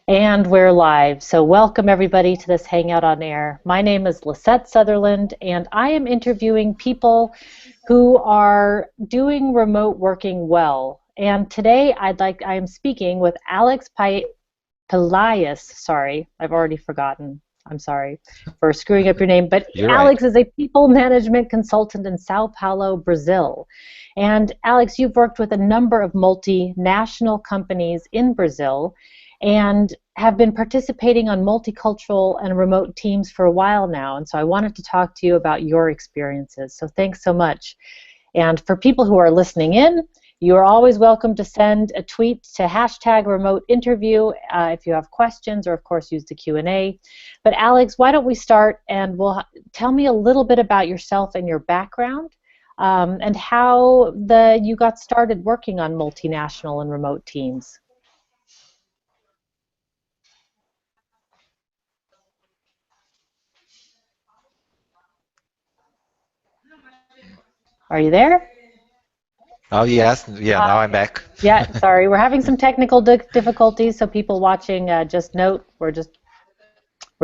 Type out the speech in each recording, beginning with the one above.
And we're live. So welcome everybody to this Hangout on Air. My name is Lisette Sutherland, and I am interviewing people who are doing remote working well. And today I am speaking with Pellaes. Sorry, I've already forgotten. I'm sorry for screwing up your name, but You're right. Alex is a people management consultant in Sao Paulo, Brazil. And Alex, you've worked with a number of multinational companies in Brazil and have been participating on multicultural and remote teams for a while now. And so I wanted to talk to you about your experiences. So thanks so much. And for people who are listening in, you are always welcome to send a tweet to hashtag remote interview if you have questions, or of course use the Q&A. But Alex, why don't we start and tell me a little bit about yourself and your background and how you got started working on multinational and remote teams. Are you there? Oh, yes. Yeah, now I'm back. Yeah, sorry, we're having some technical difficulties, so people watching, just note we're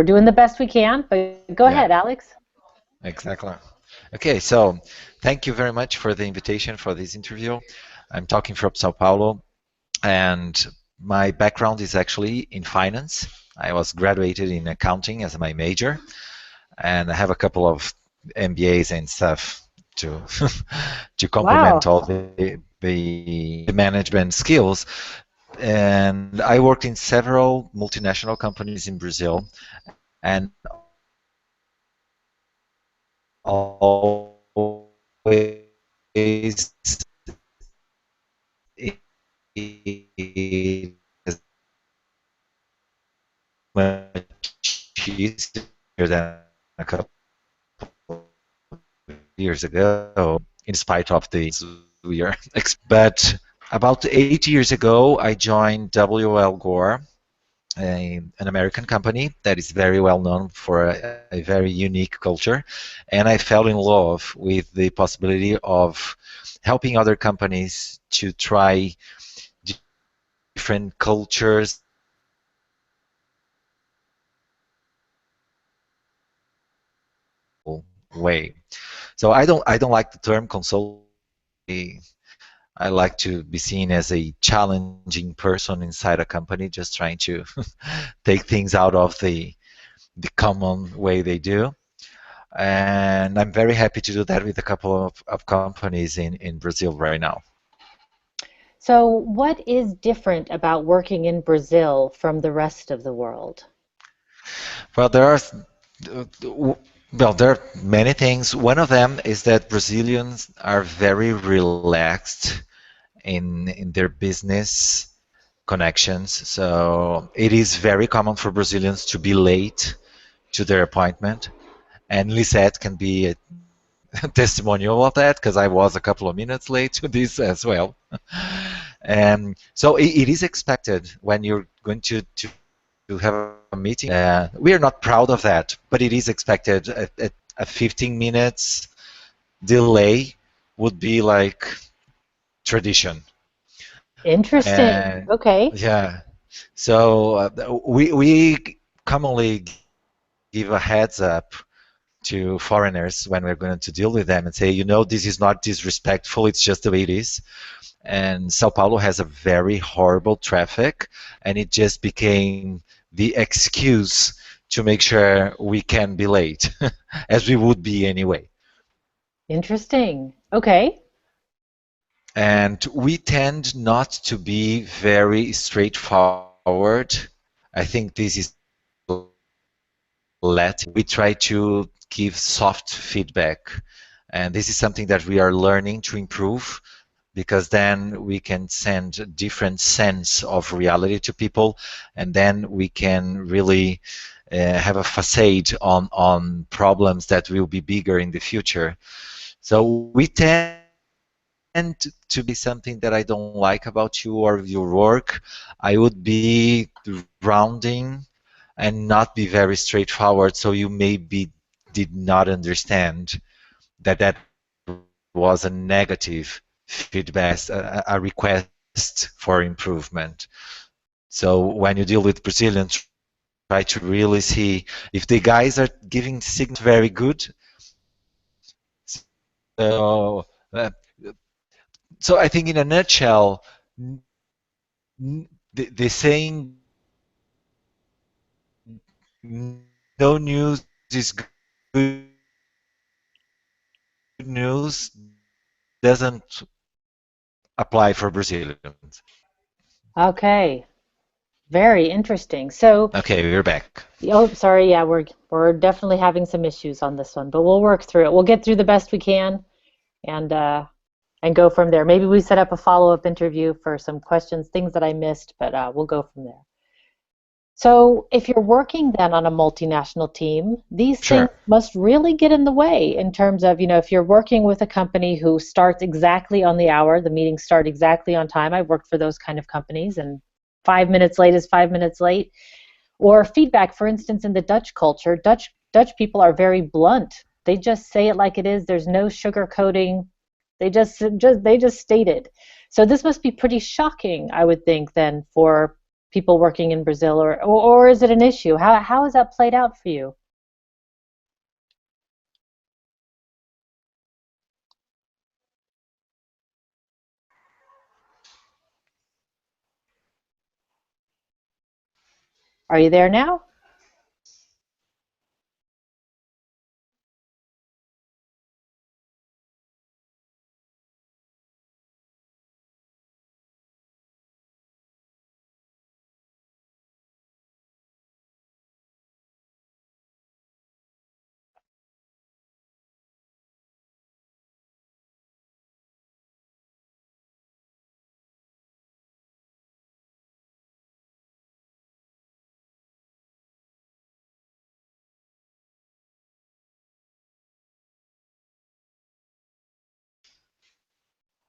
doing the best we can. But go Yeah, ahead, Alex. exactly. Okay, so thank you very much for the invitation for this interview. I'm talking from Sao Paulo, and my background is actually in finance. I was graduated in accounting as my major, and I have a couple of MBAs and stuff to to complement Wow. all the management skills. And I worked in several multinational companies in Brazil, and always it is much easier than a couple of years ago, in spite of the we are. But about 8 years ago, I joined WL Gore, an American company that is very well known for a very unique culture, and I fell in love with the possibility of helping other companies to try different cultures way. So I don't like the term consulting. I like to be seen as a challenging person inside a company, just trying to take things out of the common way they do. And I'm very happy to do that with a couple of companies in Brazil right now. So, what is different about working in Brazil from the rest of the world? Well, there are many things. One of them is that Brazilians are very relaxed in their business connections. So it is very common for Brazilians to be late to their appointment. And Lisette can be a testimonial of that because I was a couple of minutes late to this as well. And so it is expected when you're going to have a meeting. We are not proud of that, but it is expected. A 15 minutes delay would be like tradition. Interesting. And Okay. yeah, so we commonly give a heads up to foreigners when we're going to deal with them and say, this is not disrespectful, it's just the way it is. And Sao Paulo has a very horrible traffic, and it just became the excuse to make sure we can be late, as we would be anyway. Interesting. Okay. And we tend not to be very straightforward. I think this is we try to give soft feedback. And this is something that we are learning to improve because then we can send a different sense of reality to people, and then we can really have a facade on problems that will be bigger in the future. So we tend to be something that I don't like about you or your work. I would be rounding and not be very straightforward, so you maybe did not understand that was a negative feedback, a request for improvement. So when you deal with Brazilians, try to really see if the guys are giving signals very good. So, so I think in a nutshell, the saying no news is good news doesn't apply for Brazilians. Okay, very interesting. So, Okay, we're back. oh, sorry, yeah, we're definitely having some issues on this one, but we'll work through it. We'll get through the best we can and go from there. Maybe we set up a follow-up interview for some questions, things that I missed, but we'll go from there. So, if you're working then on a multinational team, these things Sure. must really get in the way in terms of, if you're working with a company who starts exactly on the hour, the meetings start exactly on time. I've worked for those kind of companies, and 5 minutes late is 5 minutes late. Or feedback, for instance, in the Dutch culture, Dutch people are very blunt. They just say it like it is. There's no sugarcoating. They just state it. So this must be pretty shocking, I would think, then for people working in Brazil, or is it an issue? How has that played out for you? Are you there now?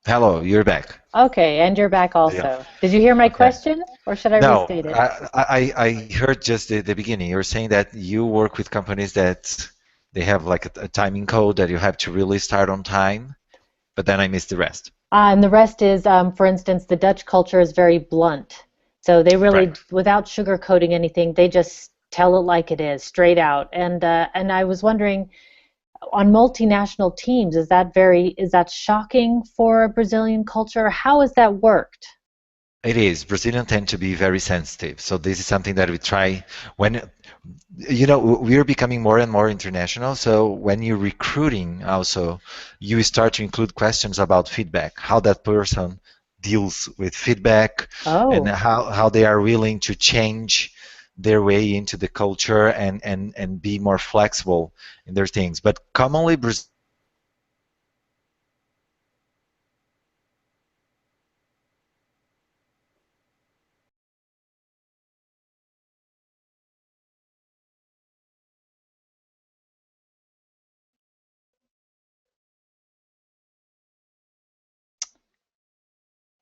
Hello, you're back. Okay, and you're back Yeah. also. Did you hear my Okay. question, or should I No, restate it? I heard just the beginning. You were saying that you work with companies that they have like a timing code that you have to really start on time, but then I missed the rest. And the rest is, for instance, the Dutch culture is very blunt. So they really, Right. without sugarcoating anything, they just tell it like it is, straight out. And I was wondering, on multinational teams, is that shocking for a Brazilian culture? How has that worked? It is. Brazilians tend to be very sensitive. So this is something that we try when, we're becoming more and more international. So when you're recruiting also, you start to include questions about feedback, how that person deals with feedback and Oh, how they are willing to change their way into the culture and be more flexible in their things. But commonly,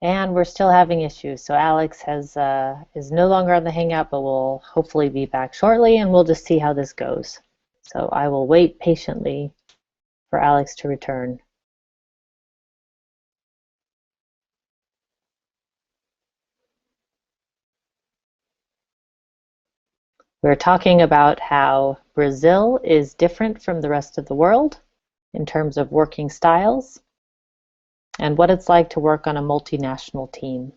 and we're still having issues. So Alex is no longer on the Hangout, but will hopefully be back shortly, and we'll just see how this goes. So I will wait patiently for Alex to return. We're talking about how Brazil is different from the rest of the world in terms of working styles and what it's like to work on a multinational team.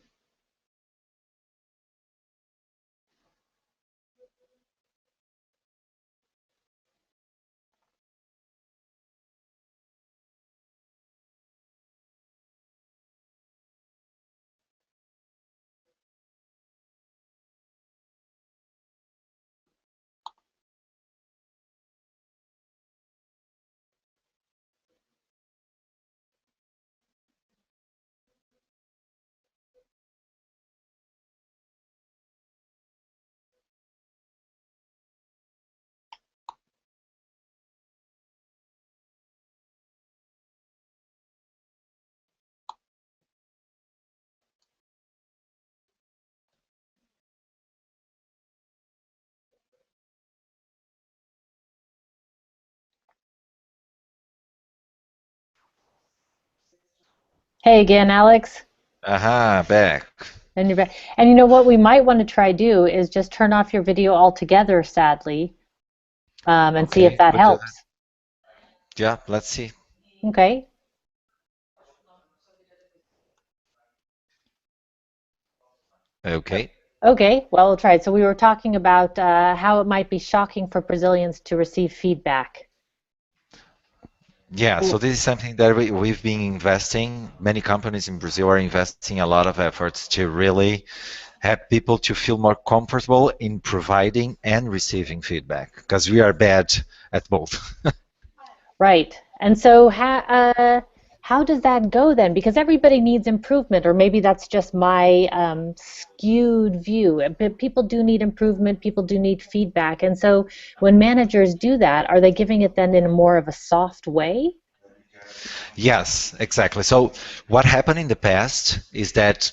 Hey again, Alex. aha, back. And and you know what we might want to try do is just turn off your video altogether, sadly, and see if Okay, that we'll do that. helps. Yeah, let's see. Okay. Okay. Okay, well, we'll try it. So we were talking about how it might be shocking for Brazilians to receive feedback. Yeah, so this is something that we've been investing. Many companies in Brazil are investing a lot of efforts to really have people to feel more comfortable in providing and receiving feedback because we are bad at both. Right. And so how does that go then? Because everybody needs improvement, or maybe that's just my skewed view. But people do need improvement, people do need feedback. And so when managers do that, are they giving it then in more of a soft way? Yes, exactly. So what happened in the past is that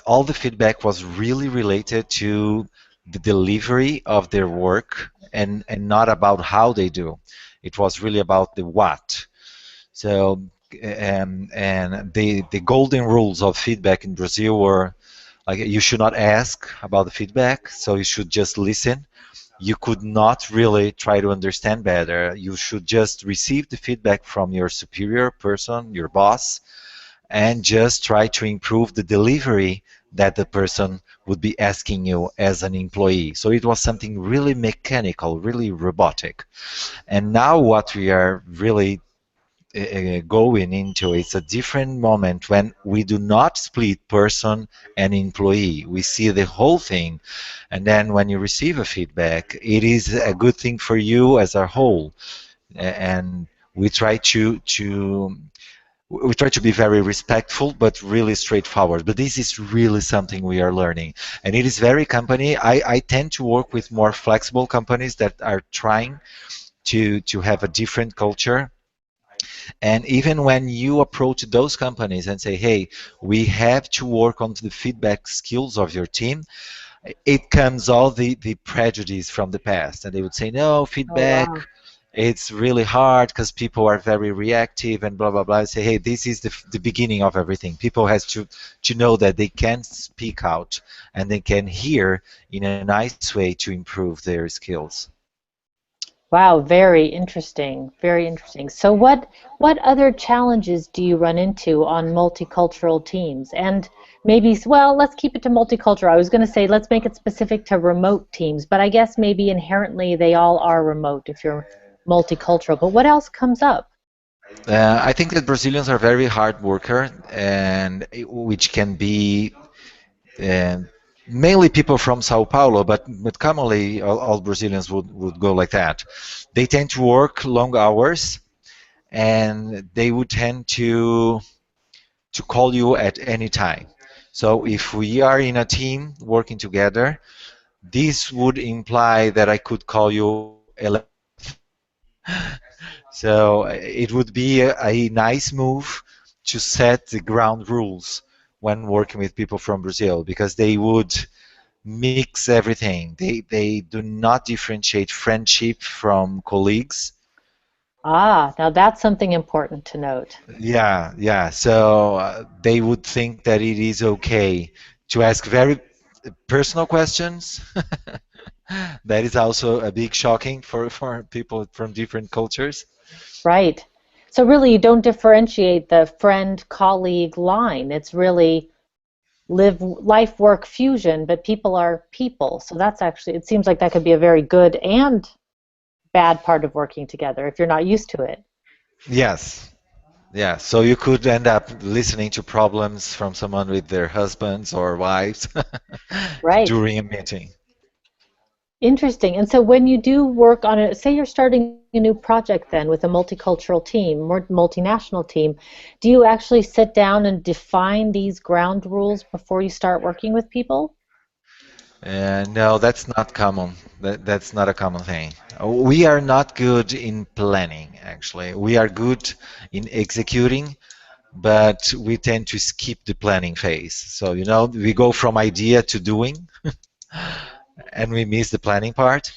all the feedback was really related to the delivery of their work and not about how they do. It was really about the what. So and the golden rules of feedback in Brazil were like you should not ask about the feedback, so you should just listen. You could not really try to understand better. You should just receive the feedback from your superior person, your boss, and just try to improve the delivery that the person would be asking you as an employee. So it was something really mechanical, really robotic. And now what we are really going into it's a different moment when we do not split person and employee. We see the whole thing, and then when you receive a feedback, it is a good thing for you as a whole. And we try to be very respectful but really straightforward. But this is really something we are learning, and it is very company. I tend to work with more flexible companies that are trying to have a different culture. And even when you approach those companies and say, hey, we have to work on the feedback skills of your team, it comes all the prejudice from the past. And they would say, no, Oh, feedback, wow. it's really hard because people are very reactive and blah, blah, blah. I say, hey, this is the beginning of everything. People has to know that they can speak out and they can hear in a nice way to improve their skills. Wow, very interesting. Very interesting. So what other challenges do you run into on multicultural teams? And maybe, well, let's keep it to multicultural. I was going to say let's make it specific to remote teams, but I guess maybe inherently they all are remote if you're multicultural. But what else comes up? I think that Brazilians are very hard worker, and which can be and mainly people from Sao Paulo, but commonly all Brazilians would go like that. They tend to work long hours, and they would tend to call you at any time. So if we are in a team working together, this would imply that I could call you 11 times. So it would be a nice move to set the ground rules when working with people from Brazil because they would mix everything. They do not differentiate friendship from colleagues. Ah, now that's something important to note. Yeah, yeah. So they would think that it is okay to ask very personal questions. That is also a big shocking for people from different cultures. Right. So really you don't differentiate the friend colleague line. It's really live life work fusion, but people are people. So that's actually, it seems like that could be a very good and bad part of working together if you're not used to it. Yes, yeah. So you could end up listening to problems from someone with their husbands or wives Right. during a meeting. Interesting. And so when you do work on it, say you're starting a new project then with a multicultural team, more multinational team, do you actually sit down and define these ground rules before you start working with people? No, that's not common. That's not a common thing. We are not good in planning, actually. We are good in executing, but we tend to skip the planning phase. So, we go from idea to doing, and we miss the planning part.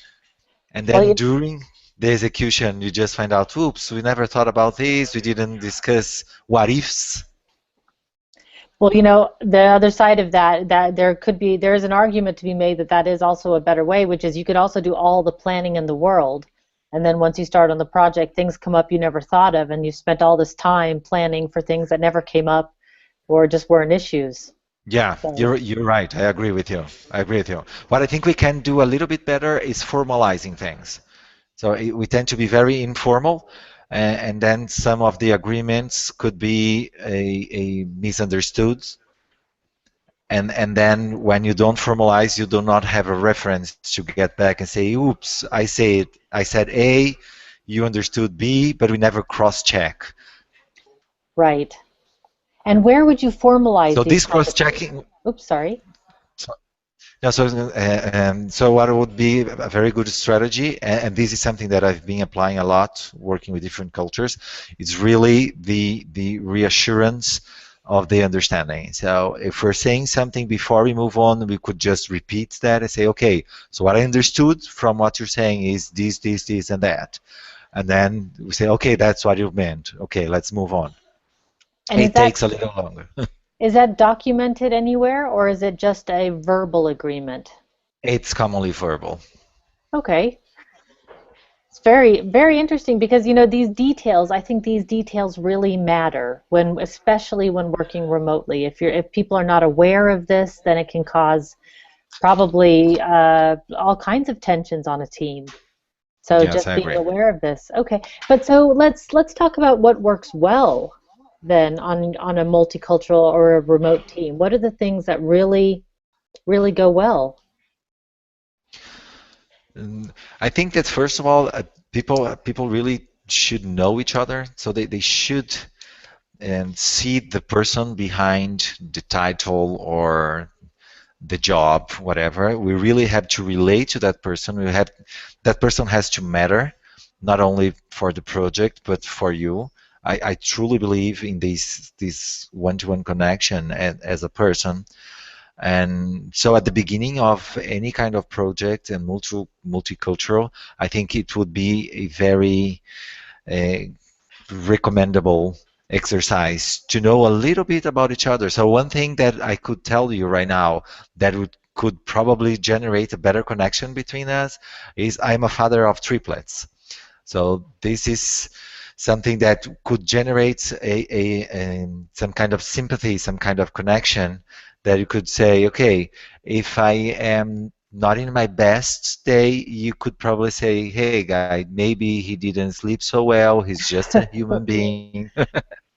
And Well, then during the execution, you just find out, oops, we never thought about this. We didn't discuss what ifs. Well, the other side of that, there is an argument to be made that that is also a better way, which is you could also do all the planning in the world. And then once you start on the project, things come up you never thought of, and you spent all this time planning for things that never came up or just weren't issues. Yeah, So, you're right. I agree with you. I agree with you. What I think we can do a little bit better is formalizing things. So we tend to be very informal, and then some of the agreements could be a misunderstood. And then when you don't formalize, you do not have a reference to get back and say, "Oops, I said A, you understood B, but we never cross-check." right. And where would you formalize So these this competencies? cross-checking. Oops, sorry. Yeah, so what would be a very good strategy, and this is something that I've been applying a lot, working with different cultures, is really the reassurance of the understanding. So if we're saying something before we move on, we could just repeat that and say, okay, so what I understood from what you're saying is this, and that. And then we say, okay, that's what you meant. Okay, let's move on. And It takes a little longer. is that documented anywhere, or is it just a verbal agreement? It's commonly verbal. Okay. It's very, very interesting because these details, I think these details really matter when, especially when working remotely. If people are not aware of this, then it can cause probably all kinds of tensions on a team. So Yes, just I being agree. aware of this. Okay. But so let's talk about what works well then on a multicultural or a remote team. What are the things that really go well? I think that first of all, people really should know each other, so they should and see the person behind the title or the job, whatever. We really have to relate to that person. We have that person has to matter, not only for the project but for you. I truly believe in this one-to-one connection as a person. And so at the beginning of any kind of project and multicultural, I think it would be a very uh, recommendable exercise to know a little bit about each other. So one thing that I could tell you right now that could probably generate a better connection between us is I'm a father of triplets. So this is something that could generate some kind of sympathy, some kind of connection that you could say, okay, if I am not in my best day, you could probably say, hey, guy, maybe he didn't sleep so well. He's just a human being.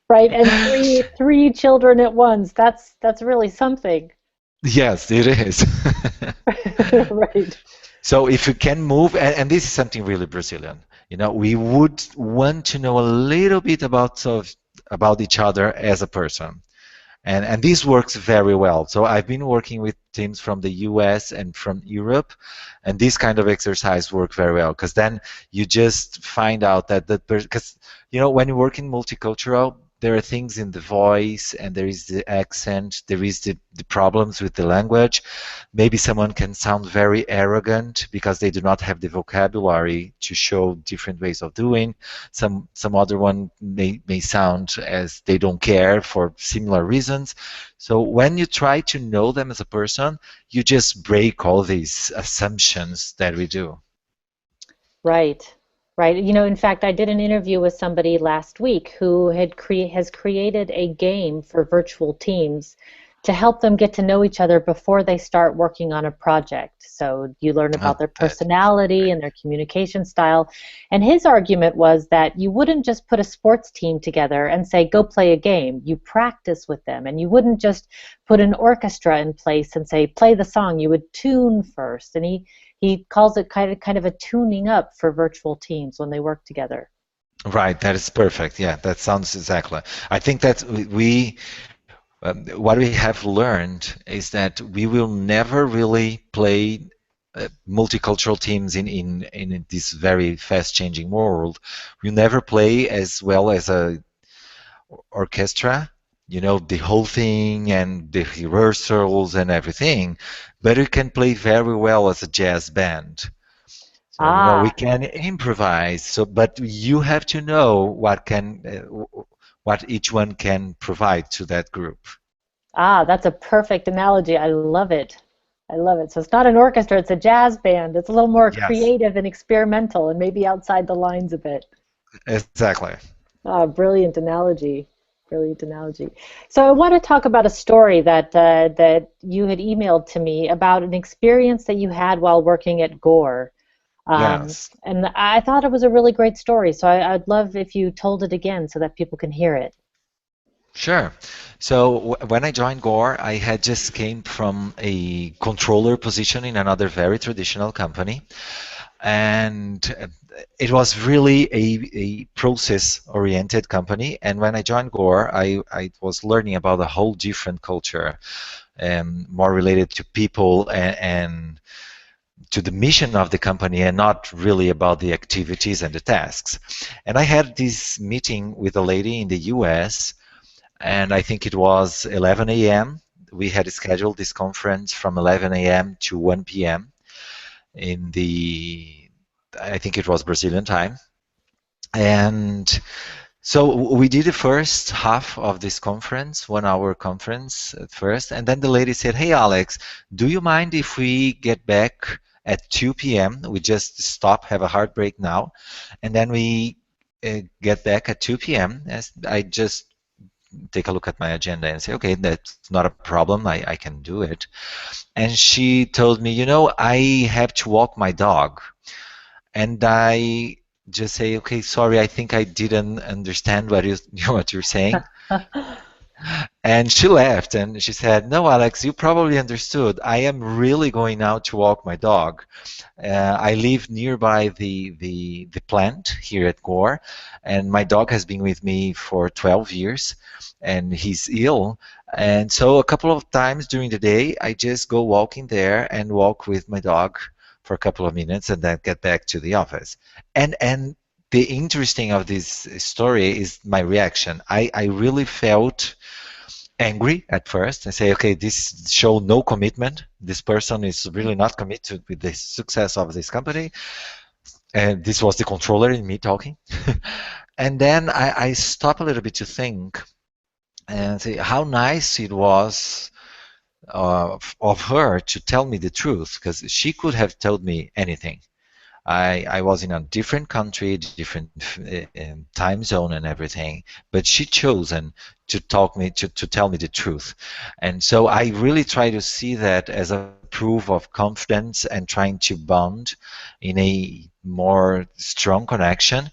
Right, and three children at once. That's really something. Yes, it is. Right. So if you can move, and this is something really Brazilian, we would want to know a little bit about each other as a person. And this works very well. So I've been working with teams from the US and from Europe, and this kind of exercise work very well because then you just find out that because when you work in multicultural, there are things in the voice and there is the accent, there is the problems with the language. Maybe someone can sound very arrogant because they do not have the vocabulary to show different ways of doing. Some other one may sound as they don't care for similar reasons. So when you try to know them as a person, you just break all these assumptions that we do. Right. Right. In fact, I did an interview with somebody last week who has created a game for virtual teams to help them get to know each other before they start working on a project. So you learn about their That's personality great. and their communication style. And his argument was that you wouldn't just put a sports team together and say, go play a game. You practice with them. And you wouldn't just put an orchestra in place and say, play the song. You would tune first. And he calls it kind of a tuning up for virtual teams when they work together. Right, that is perfect. Yeah, that sounds exactly. I think that what we have learned is that we will never really play multicultural teams in this very fast changing world. We never play as well as a orchestra, the whole thing and the rehearsals and everything, but we can play very well as a jazz band. So, we Ah, can improvise. So, but you have to know what each one can provide to that group. Ah, that's a perfect analogy. I love it. I love it. So it's not an orchestra, it's a jazz band. It's a little more Yes, creative and experimental and maybe outside the lines a bit. exactly. Ah, brilliant analogy. Brilliant analogy. So I want to talk about a story that you had emailed to me about an experience that you had while working at Gore. Yes. And I thought it was a really great story. So I'd love if you told it again so that people can hear it. Sure. So when I joined Gore, I had just came from a controller position in another very traditional company, and it was really a process-oriented company. And when I joined Gore, I was learning about a whole different culture, more related to people and to the mission of the company, and not really about the activities and the tasks. And I had this meeting with a lady in the US, and I think it was 11 a.m. We had scheduled this conference from 11 a.m. to 1 p.m. in the, I think it was Brazilian time. And so we did the first half of this conference, 1 hour conference at first. And then the lady said, "Hey, Alex, do you mind if we get back at 2 p.m.? We just stop, have a hard break now. And then we get back at 2 p.m. As I just take a look at my agenda and say, okay, that's not a problem. I can do it." And she told me, I have to walk my dog. And I just say, okay, sorry, I think I didn't understand what you're saying. And she laughed and she said, "No, Alex, you probably understood. I am really going out to walk my dog. I live nearby the plant here at Gore, and my dog has been with me for 12 years, and he's ill. And so a couple of times during the day, I just go walking there and walk with my dog for a couple of minutes, and then get back to the office." And the interesting of this story is my reaction. I really felt angry at first and say, okay, this show no commitment. This person is really not committed with the success of this company. And this was the controller in me talking. And then I stop a little bit to think and say how nice it was of her to tell me the truth, because she could have told me anything. I was in a different country, different time zone and everything, but she chosen to to tell me the truth. And so I really try to see that as a proof of confidence and trying to bond in a more strong connection.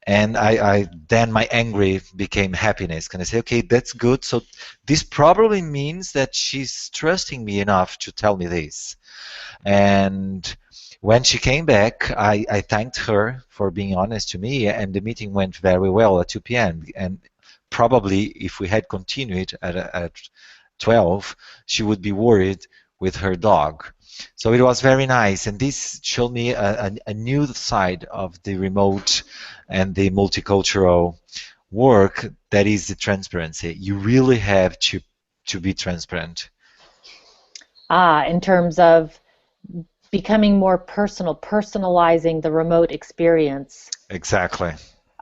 And I then my angry became happiness. Can I say, okay, that's good. So this probably means that she's trusting me enough to tell me this. And when she came back, I thanked her for being honest to me, and the meeting went very well at 2 p.m. And probably if we had continued at 12, she would be worried with her dog. So it was very nice, and this showed me a new side of the remote and the multicultural work, that is the transparency. You really have to be transparent. Ah, in terms of becoming more personal, personalizing the remote experience. Exactly.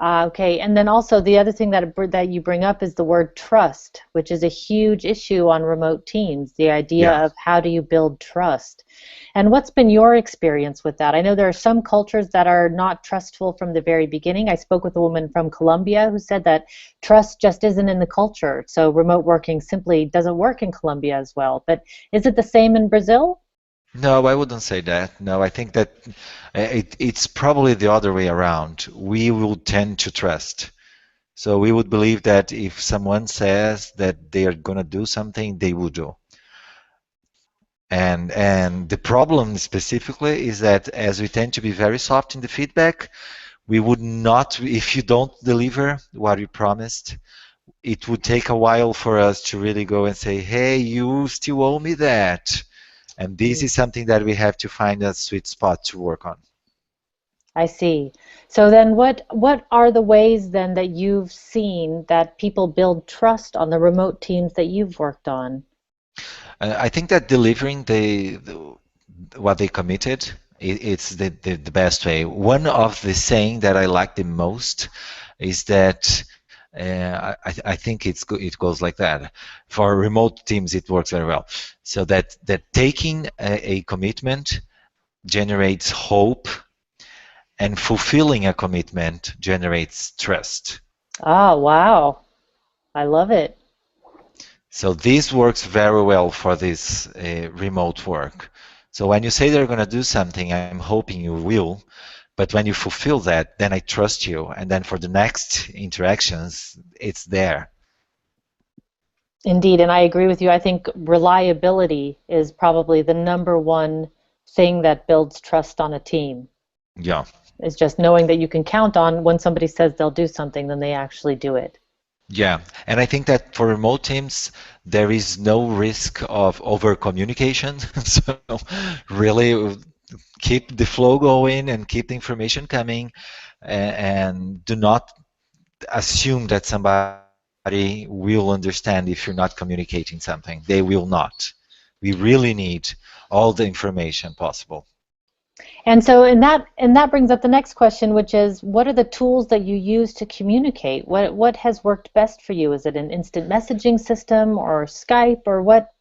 Okay, and then also the other thing that you bring up is the word trust, which is a huge issue on remote teams. The idea Yeah. of how do you build trust, and what's been your experience with that? I know there are some cultures that are not trustful from the very beginning. I spoke with a woman from Colombia who said that trust just isn't in the culture, so remote working simply doesn't work in Colombia as well. But is it the same in Brazil? No, I wouldn't say that. No, I think that it's probably the other way around. We will tend to trust. So we would believe that if someone says that they are going to do something, they will do. And the problem specifically is that as we tend to be very soft in the feedback, we would not, if you don't deliver what you promised, it would take a while for us to really go and say, hey, you still owe me that. And this is something that we have to find a sweet spot to work on. I see. So then what are the ways then that you've seen that people build trust on the remote teams that you've worked on? I think that delivering what they committed, it's the best way. One of the saying that I like the most is that I think it goes like that. For remote teams, it works very well. So that taking a commitment generates hope, and fulfilling a commitment generates trust. Ah, wow. I love it. So this works very well for this remote work. So when you say they're going to do something, I'm hoping you will. But when you fulfill that, then I trust you. And then for the next interactions, it's there. Indeed, and I agree with you. I think reliability is probably the number one thing that builds trust on a team. Yeah. Is just knowing that you can count on when somebody says they'll do something, then they actually do it. Yeah. And I think that for remote teams, there is no risk of over communication. So really keep the flow going and keep the information coming, and do not assume that somebody will understand if you're not communicating something. They will not. We really need all the information possible. And so and that brings up the next question, which is what are the tools that you use to communicate? What has worked best for you? Is it an instant messaging system or Skype or what?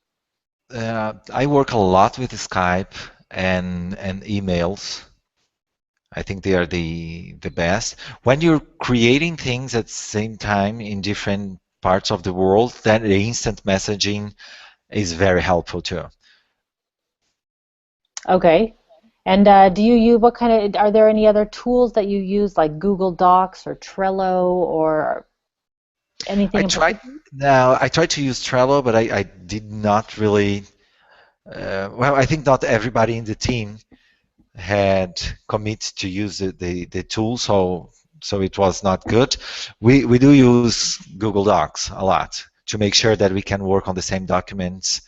I work a lot with Skype and emails. I think they are the best. When you're creating things at the same time in different parts of the world, then the instant messaging is very helpful too. Okay. And do you use what kind of, are there any other tools that you use like Google Docs or Trello or anything I in tried particular? now I tried to use Trello, but I did not really well, I think not everybody in the team had commit to use the tool, so it was not good. We do use Google Docs a lot to make sure that we can work on the same documents,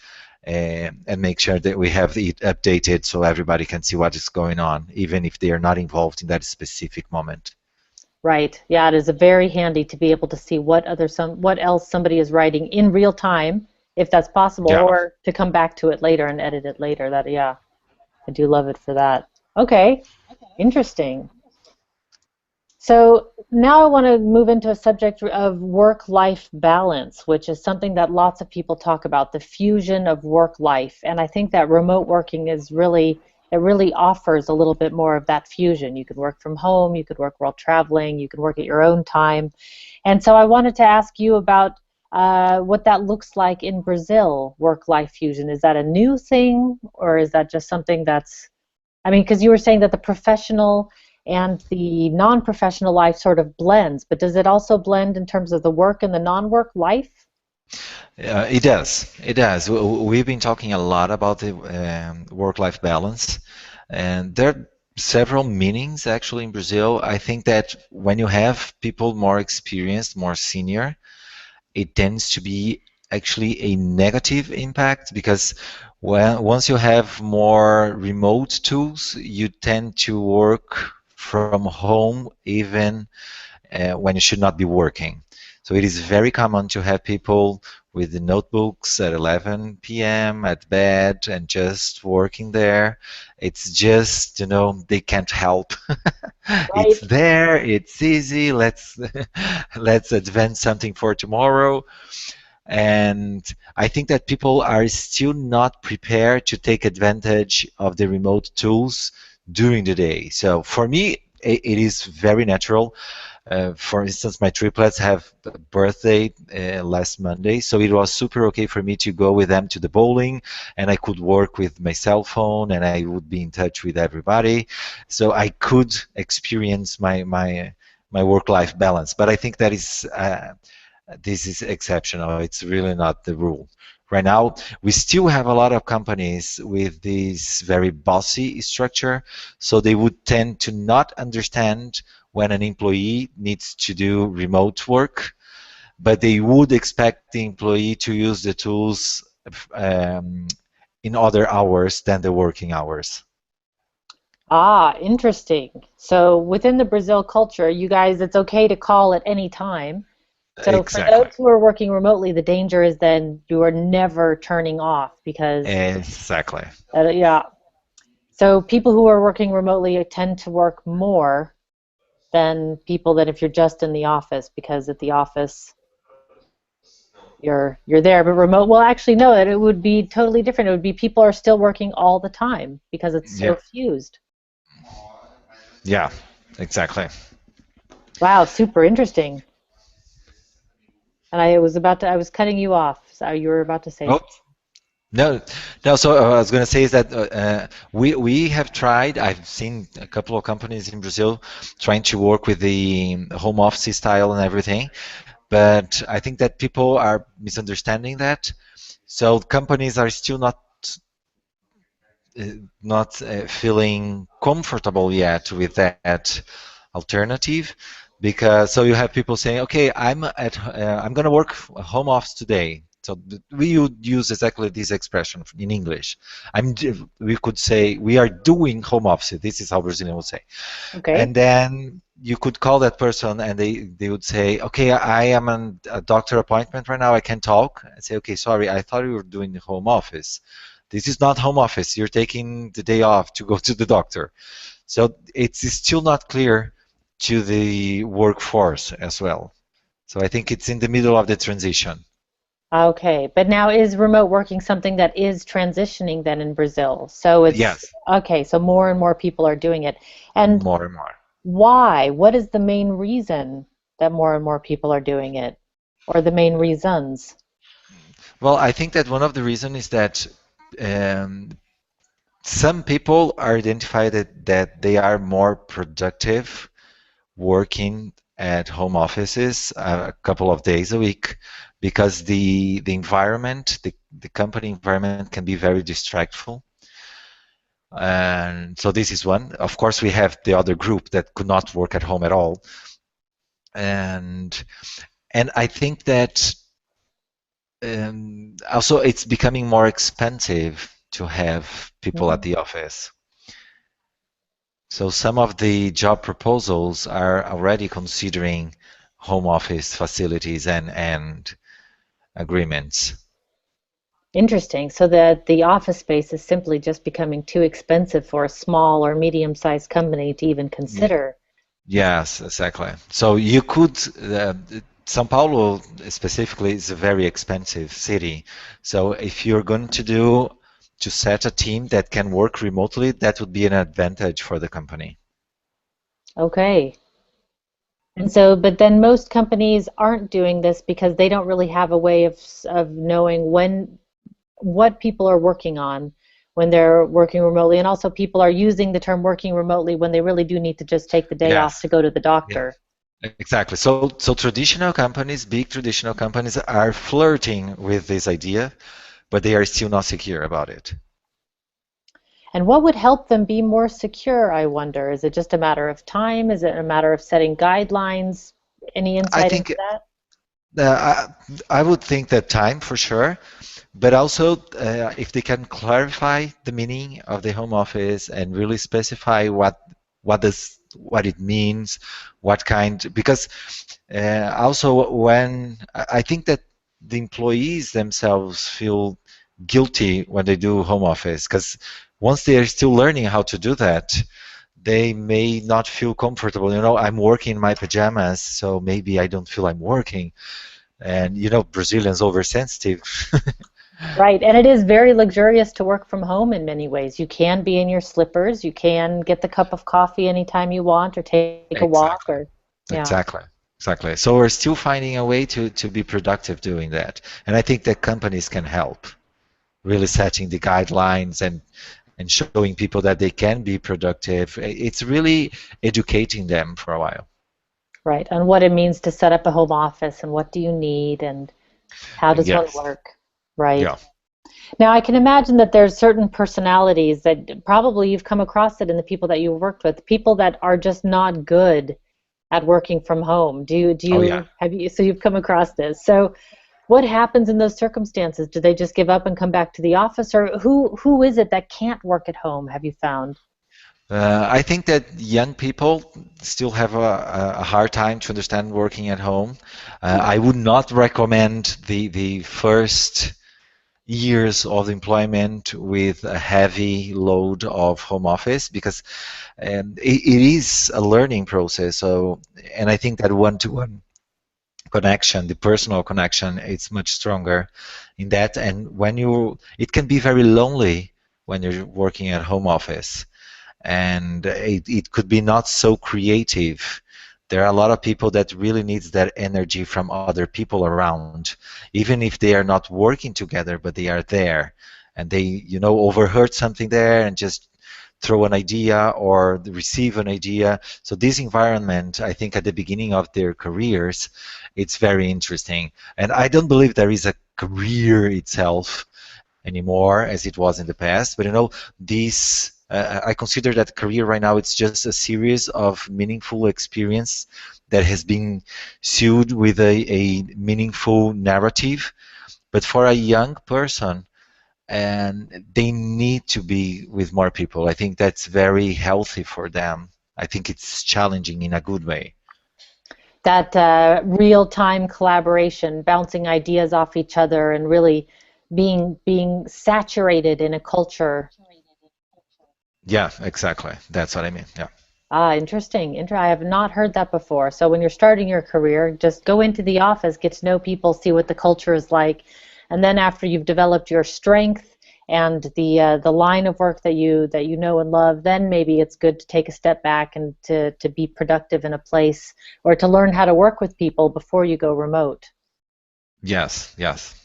and make sure that we have it updated so everybody can see what is going on, even if they are not involved in that specific moment. Right. Yeah, it is a very handy to be able to see what else somebody is writing in real time, if that's possible, Yeah. or to come back to it later and edit it later. That yeah, I do love it for that. Okay, interesting. So now I want to move into a subject of work-life balance, which is something that lots of people talk about, the fusion of work-life. And I think that remote working is really, it really offers a little bit more of that fusion. You could work from home, you could work while traveling, you could work at your own time. And so I wanted to ask you about what that looks like in Brazil, work-life fusion. Is that a new thing, or is that just something that's I mean, because you were saying that the professional and the non-professional life sort of blends, but does it also blend in terms of the work and the non-work life? It does. It does. We've been talking a lot about the work-life balance, and there are several meanings actually in Brazil. I think that when you have people more experienced, more senior, it tends to be actually a negative impact, because once you have more remote tools, you tend to work from home even when you should not be working. So it is very common to have people with the notebooks at 11 p.m. at bed and just working there. It's just, they can't help. It's Right. there, it's easy. Let's advance something for tomorrow. And I think that people are still not prepared to take advantage of the remote tools during the day. So for me, it is very natural. For instance, my triplets have a birthday last Monday, so it was super okay for me to go with them to the bowling, and I could work with my cell phone, and I would be in touch with everybody, so I could experience my work-life balance. But I think that is this is exceptional. It's really not the rule. Right now, we still have a lot of companies with this very bossy structure, so they would tend to not understand when an employee needs to do remote work, but they would expect the employee to use the tools um, in other hours than the working hours. Ah, interesting. So within the Brazil culture, you guys, it's okay to call at any time. So for Exactly. those who are working remotely, the danger is then you are never turning off because, Exactly. yeah. So people who are working remotely tend to work more than people that if you're just in the office, because at the office you're there, but remote, well, actually no, it would be totally different. It would be people are still working all the time because it's so Yeah, fused. yeah, exactly. Wow, super interesting. And I was cutting you off. So you were about to say Oh, something. no, no. So I was going to say is that we have tried. I've seen a couple of companies in Brazil trying to work with the home office style and everything, but I think that people are misunderstanding that. So companies are still uh, not feeling comfortable yet with that alternative, because so you have people saying, okay, I'm going to work home office today. So we would use exactly this expression in English. We could say we are doing home office. This is how Brazilian would say. Okay. And then you could call that person and they would say, okay, I am on a doctor appointment right now. I can talk. I say, okay, sorry, I thought you were doing the home office. This is not home office. You're taking the day off to go to the doctor. So it's still not clear to the workforce as well. So I think it's in the middle of the transition. Okay, but now is remote working something that is transitioning then in Brazil? So it's Yes, okay, so more and more people are doing it. And more and more. why? What is the main reason that more and more people are doing it? Or the main reasons? Well, I think that one of the reasons is that um, some people are identified that they are more productive working at home offices a couple of days a week because the environment, the company environment can be very distractful. And so this is one. Of course, we have the other group that could not work at home at all. And and I think that also it's becoming more expensive to have people at Mm. the office. So some of the job proposals are already considering home office facilities and agreements. Interesting. So that the office space is simply just becoming too expensive for a small or medium-sized company to even Ye- consider. Yes, exactly. So you could, São Paulo specifically is a very expensive city. So if you're going to set a team that can work remotely, that would be an advantage for the company. Okay. And so, but then most companies aren't doing this because they don't really have a way of knowing what people are working on when they're working remotely. And also people are using the term working remotely when they really do need to just take the day off Yes. to go to the Yeah. doctor. Exactly. So traditional companies, big traditional companies, are flirting with this idea, but they are still not secure about it. And what would help them be more secure, I wonder? Is it just a matter of time? Is it a matter of setting guidelines? Any I insight think into that? I would think that time for sure, but also if they can clarify the meaning of the home office and really specify what it means, what kind, because also when I think that the employees themselves feel guilty when they do home office, because once they are still learning how to do that, they may not feel comfortable. I'm working in my pajamas, so maybe I don't feel I'm working. And Brazilians oversensitive. Right, and it is very luxurious to work from home in many ways. You can be in your slippers, you can get the cup of coffee anytime you want, or take a walk, Exactly. or yeah, Exactly. Exactly. So we're still finding a way to be productive doing that. And I think that companies can help, really setting the guidelines and showing people that they can be productive. It's really educating them for a while. right, on what it means to set up a home office and what do you need and how does one Yes. work, right? Yeah. Now, I can imagine that there's certain personalities that probably you've come across it in the people that you've worked with, people that are just not good at working from home. Oh, yeah. Have you, so you've come across this. So what happens in those circumstances? Do they just give up and come back to the office, or who is it that can't work at home, have you found? I think that young people still have a hard time to understand working at home. I would not recommend the first years of employment with a heavy load of home office because it is a learning process. So, and I think that one-to-one connection, the personal connection, it's much stronger in that. And when it can be very lonely when you're working at home office, and it could be not so creative. There are a lot of people that really needs that energy from other people around, even if they are not working together, but they are there, and they, overheard something there and just throw an idea or receive an idea. So this environment, I think at the beginning of their careers, it's very interesting. And I don't believe there is a career itself anymore as it was in the past. But this I consider that career right now it's just a series of meaningful experience that has been sewed with a meaningful narrative. But for a young person, and they need to be with more people. I think that's very healthy for them. I think it's challenging in a good way. That real-time collaboration, bouncing ideas off each other, and really being saturated in a culture. Yeah, exactly. That's what I mean. Yeah. Ah, interesting. I have not heard that before. So when you're starting your career, just go into the office, get to know people, see what the culture is like, and then after you've developed your strength and the line of work that you know and love, then maybe it's good to take a step back and to be productive in a place or to learn how to work with people before you go remote. Yes, yes.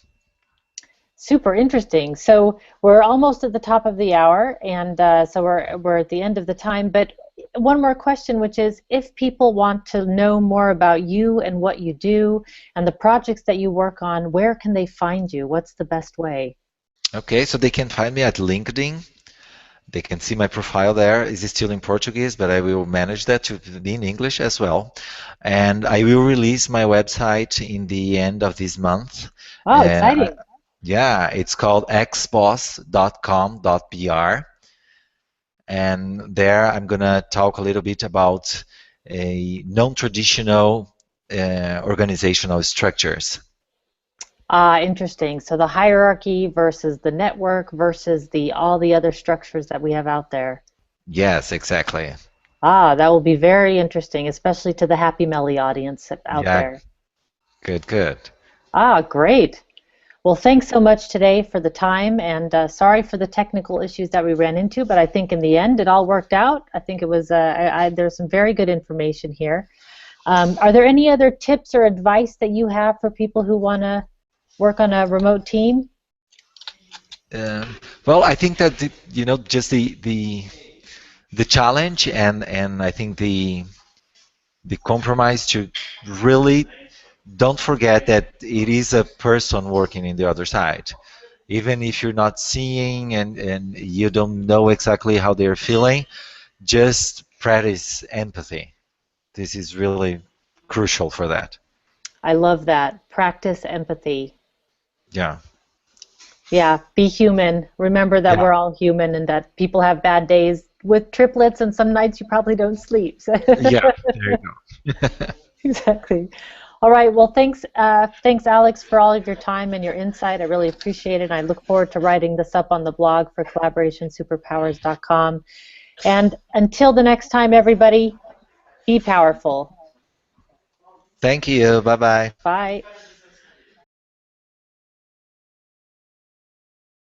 Super interesting. So we're almost at the top of the hour, and so we're at the end of the time. But one more question, which is, if people want to know more about you and what you do and the projects that you work on, where can they find you? What's the best way? Okay, so they can find me at LinkedIn. They can see my profile there. Is still in Portuguese, but I will manage that to be in English as well. And I will release my website in the end of this month. Oh, exciting. Yeah, it's called xboss.com.br. And there I'm going to talk a little bit about a non-traditional organizational structures. Ah, interesting. So the hierarchy versus the network versus the all the other structures that we have out there. Yes, exactly. Ah, that will be very interesting, especially to the Happy Melly audience out Yeah, there. good, good. Ah, great. Well, thanks so much today for the time, and sorry for the technical issues that we ran into, but I think in the end it all worked out. I think it was there's some very good information here. Are there any other tips or advice that you have for people who want to work on a remote team? Well, I think that just the challenge and I think the compromise to really don't forget that it is a person working in the other side. Even if you're not seeing and you don't know exactly how they're feeling, just practice empathy. This is really crucial for that. I love that. Practice empathy. Yeah. Yeah, be human. Remember that Yeah. we're all human and that people have bad days with triplets and some nights you probably don't sleep. So Yeah. There you go. exactly. All right. Well, thanks, Alex, for all of your time and your insight. I really appreciate it. And I look forward to writing this up on the blog for collaborationsuperpowers.com. And until the next time, everybody, be powerful. Thank you. Bye bye. Bye.